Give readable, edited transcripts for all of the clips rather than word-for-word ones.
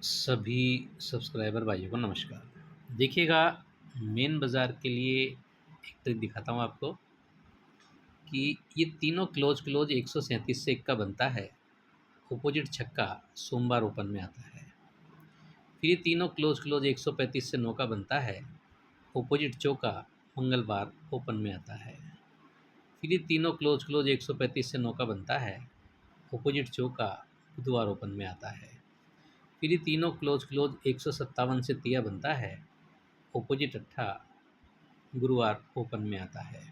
सभी सब्सक्राइबर भाइयों को नमस्कार। देखिएगा, मेन बाज़ार के लिए एक ट्रिक दिखाता हूँ आपको कि ये तीनों क्लोज 137 से इक्का बनता है। अपोजिट छक्का सोमवार ओपन में आता है। फिर ये तीनों क्लोज 135 से 9 का बनता है। अपोजिट चौका मंगलवार ओपन में आता है। फिर ये तीनों क्लोज 135 से 9 का बनता है। अपोजिट चौका बुधवार ओपन में आता है। फिर ये तीनों क्लोज 157 से तिया बनता है। अपोजिट अट्ठा गुरुवार ओपन में आता है।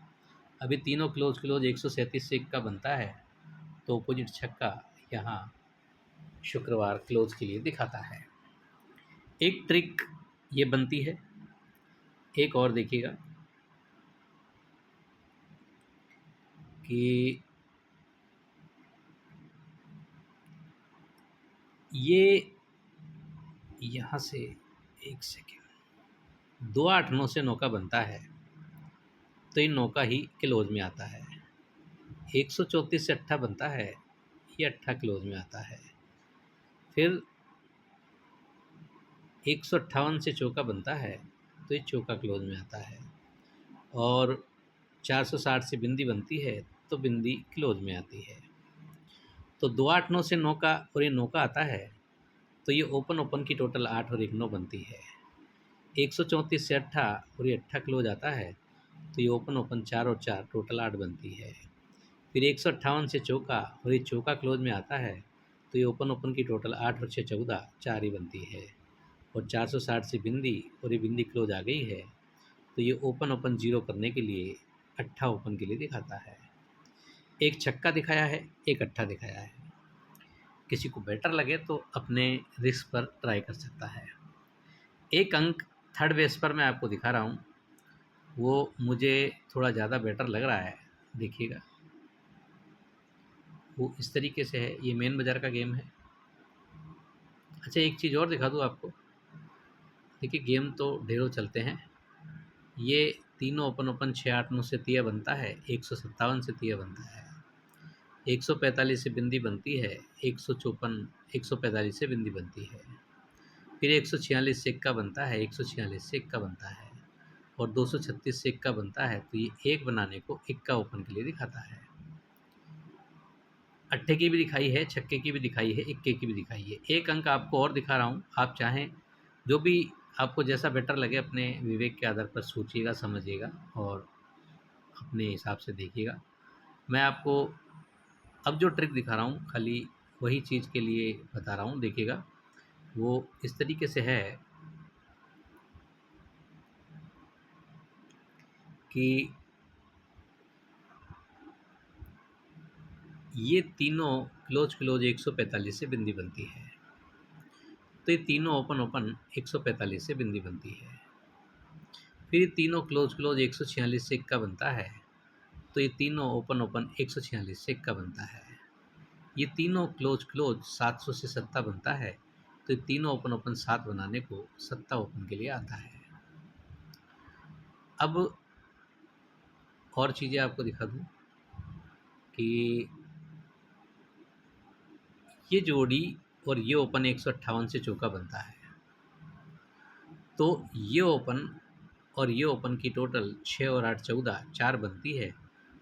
अभी तीनों क्लोज 137 से इक्का बनता है, तो अपोजिट छक्का यहाँ शुक्रवार क्लोज के लिए दिखाता है। एक ट्रिक ये बनती है। एक और देखिएगा कि ये यहाँ से एक सेकेंड 2 8 9 से 9 का बनता है, तो ये 9 का ही क्लोज में आता है। 134 से अट्ठा बनता है, ये अट्ठा क्लोज में आता है। फिर 158 से चौका बनता है, तो ये चौका क्लोज में आता है। और 460 से बिंदी बनती है, तो बिंदी क्लोज में आती है। तो 2 8 9 से 9 का और ये 9 का आता है, तो ये ओपन ओपन की टोटल 8 और 1 9 बनती है। 134 से अट्ठा और ये अट्ठा क्लोज आता है, तो ये ओपन ओपन 4 और 4 टोटल 8 बनती है। फिर 158 से चौका और ये चौका क्लोज में आता है, तो ये ओपन ओपन की टोटल 8 और 6 14 4 ही बनती है। और 460 से बिंदी और ये बिंदी क्लोज आ गई है, तो ये ओपन ओपन जीरो करने के लिए अट्ठा ओपन के लिए दिखाता है। एक छक्का दिखाया है, एक अट्ठा दिखाया है। किसी को बेटर लगे तो अपने रिस्क पर ट्राई कर सकता है। एक अंक थर्ड बेस पर मैं आपको दिखा रहा हूँ, वो मुझे थोड़ा ज़्यादा बेटर लग रहा है। देखिएगा, वो इस तरीके से है। ये मेन बाज़ार का गेम है। अच्छा, एक चीज़ और दिखा दूँ आपको। देखिए, गेम तो ढेरों चलते हैं। ये तीनों ओपन ओपन 6 8 9 से तिया बनता है, 157 से तिया बनता है, 145 से बिंदी बनती है, 154 145 से बिंदी बनती है। फिर 146 से इक्का बनता है, 146 से इक्का बनता है, और 236 से इक्का बनता है, तो ये एक बनाने को इक्का ओपन के लिए दिखाता है। अट्ठे की भी दिखाई है, छक्के की भी दिखाई है, इक्के की भी दिखाई है। एक अंक आपको और दिखा रहा हूँ। आप चाहें, जो भी आपको जैसा बेटर लगे, अपने विवेक के आधार पर सोचिएगा, समझिएगा और अपने हिसाब से देखिएगा। मैं आपको अब जो ट्रिक दिखा रहा हूँ, खाली वही चीज़ के लिए बता रहा हूँ। देखिएगा, वो इस तरीके से है कि ये तीनों क्लोज 145 से बिंदी बनती है, तो ये तीनों ओपन ओपन 145 से बिंदी बनती है। फिर ये तीनों क्लोज 146 से इक्का बनता है, तो ये तीनों ओपन ओपन 146 से इक्का बनता है। ये तीनों क्लोज 700 से सत्ता बनता है, तो ये तीनों ओपन ओपन 7 बनाने को सत्ता ओपन के लिए आता है। अब और चीज़ें आपको दिखा दूँ कि ये जोड़ी और ये ओपन 158 से चौका बनता है, तो ये ओपन और ये ओपन की टोटल 6 और 8 14 4 बनती है,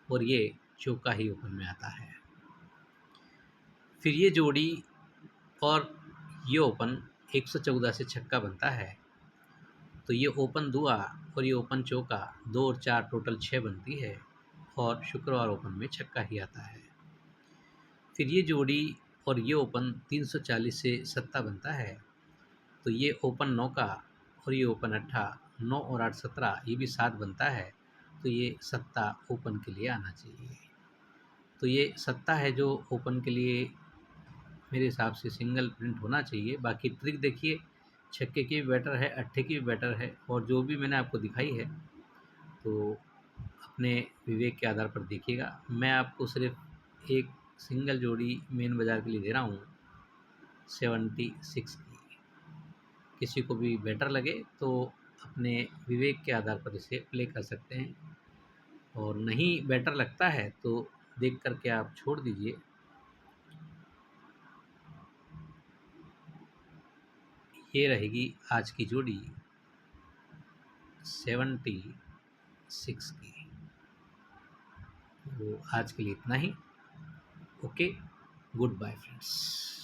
और ये चौका ही ओपन में आता है। फिर ये जोड़ी और ये ओपन 114 से छक्का बनता है, तो ये ओपन दुआ और ये ओपन चौका 2 और 4 टोटल 6 बनती है, और शुक्रवार ओपन में छक्का ही आता है। फिर ये जोड़ी और ये ओपन 340 से सत्ता बनता है, तो ये ओपन 9 का और ये ओपन अट्ठा 9 और 8 17, ये भी 7 बनता है, तो ये सत्ता ओपन के लिए आना चाहिए। तो ये सत्ता है जो ओपन के लिए मेरे हिसाब से सिंगल प्रिंट होना चाहिए। बाकी ट्रिक देखिए, छक्के की भी बेटर है, अट्ठे की भी बेटर है, और जो भी मैंने आपको दिखाई है, तो अपने विवेक के आधार पर देखिएगा। मैं आपको सिर्फ एक सिंगल जोड़ी मेन बाज़ार के लिए दे रहा हूँ, 76 की। किसी को भी बेटर लगे तो अपने विवेक के आधार पर इसे प्ले कर सकते हैं, और नहीं बेटर लगता है तो देख कर के आप छोड़ दीजिए। ये रहेगी आज की जोड़ी 76 की। तो आज के लिए इतना ही। Okay, good bye friends.